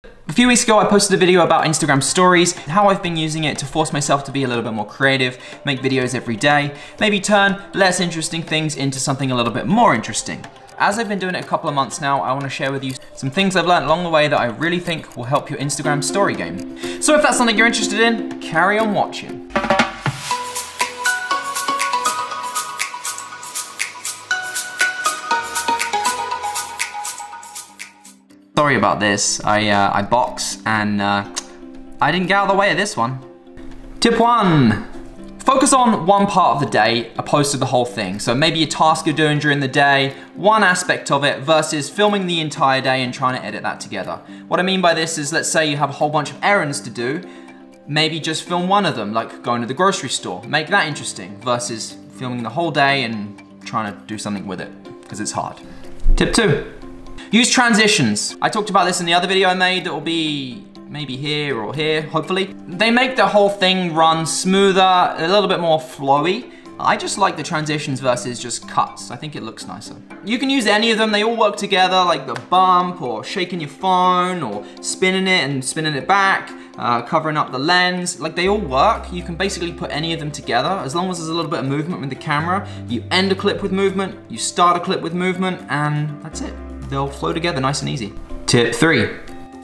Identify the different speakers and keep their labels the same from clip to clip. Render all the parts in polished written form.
Speaker 1: A few weeks ago, I posted a video about Instagram stories, how I've been using it to force myself to be a little bit more creative, make videos every day, maybe turn less interesting things into something a little bit more interesting. As I've been doing it a couple of months now, I want to share with you some things I've learned along the way that I really think will help your Instagram story game. So if that's something you're interested in, carry on watching. Sorry about this, I box and I didn't get out of the way of this one. Tip 1. Focus on one part of the day opposed to the whole thing. So maybe a task you're doing during the day, one aspect of it versus filming the entire day and trying to edit that together. What I mean by this is, let's say you have a whole bunch of errands to do, maybe just film one of them, like going to the grocery store. Make that interesting versus filming the whole day and trying to do something with it, because it's hard. Tip 2. Use transitions. I talked about this in the other video I made that will be maybe here or here, hopefully. They make the whole thing run smoother, a little bit more flowy. I just like the transitions versus just cuts. I think it looks nicer. You can use any of them, they all work together, like the bump or shaking your phone or spinning it and spinning it back, covering up the lens. Like, they all work. You can basically put any of them together as long as there's a little bit of movement with the camera. You end a clip with movement, you start a clip with movement, and that's it. They'll flow together nice and easy. Tip 3.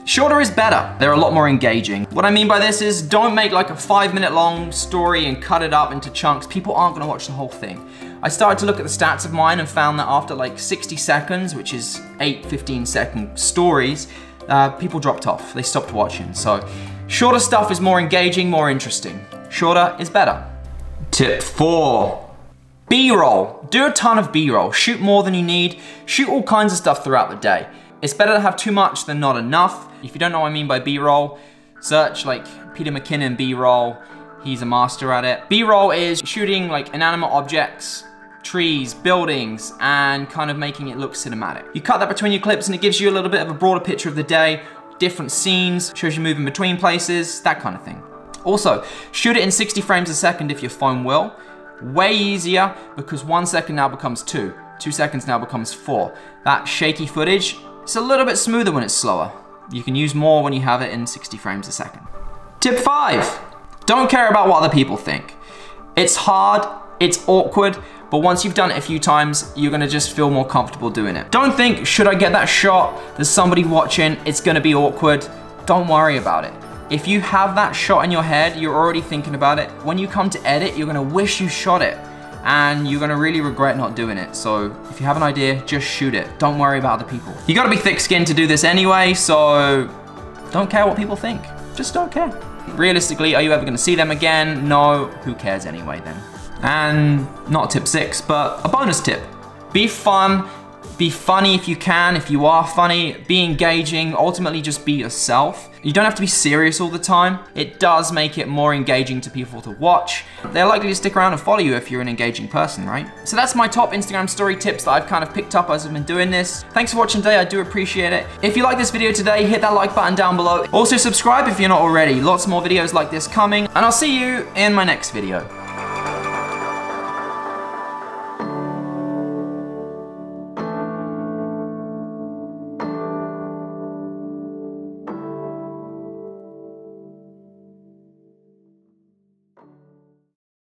Speaker 1: Shorter is better. They're a lot more engaging. What I mean by this is, don't make like a 5-minute long story and cut it up into chunks. People aren't gonna watch the whole thing. I started to look at the stats of mine and found that after like 60 seconds, which is 8 15-second stories, people dropped off. They stopped watching. So shorter stuff is more engaging, more interesting. Shorter is better. Tip 4. B-roll. Do a ton of B-roll. Shoot more than you need. Shoot all kinds of stuff throughout the day. It's better to have too much than not enough. If you don't know what I mean by B-roll, search like Peter McKinnon B-roll. He's a master at it. B-roll is shooting like inanimate objects, trees, buildings, and kind of making it look cinematic. You cut that between your clips and it gives you a little bit of a broader picture of the day, different scenes, shows you moving between places, that kind of thing. Also, shoot it in 60 frames a second if your phone will. Way easier, because 1 second now becomes 2. 2 seconds now becomes 4. That shaky footage, it's a little bit smoother when it's slower. You can use more when you have it in 60 frames a second. Tip 5. Don't care about what other people think. It's hard, it's awkward, but once you've done it a few times, you're gonna just feel more comfortable doing it. Don't think, should I get that shot? There's somebody watching, it's gonna be awkward. Don't worry about it. If you have that shot in your head, you're already thinking about it. When you come to edit, you're gonna wish you shot it and you're gonna really regret not doing it. So if you have an idea, just shoot it. Don't worry about other people. You gotta be thick-skinned to do this anyway, so don't care what people think. Just don't care. Realistically, are you ever gonna see them again? No, who cares anyway then? And not tip 6, but a bonus tip. Be fun. Be funny if you can, if you are funny. Be engaging, ultimately just be yourself. You don't have to be serious all the time. It does make it more engaging to people to watch. They're likely to stick around and follow you if you're an engaging person, right? So that's my top Instagram story tips that I've kind of picked up as I've been doing this. Thanks for watching today, I do appreciate it. If you like this video today, hit that like button down below. Also subscribe if you're not already. Lots more videos like this coming, and I'll see you in my next video.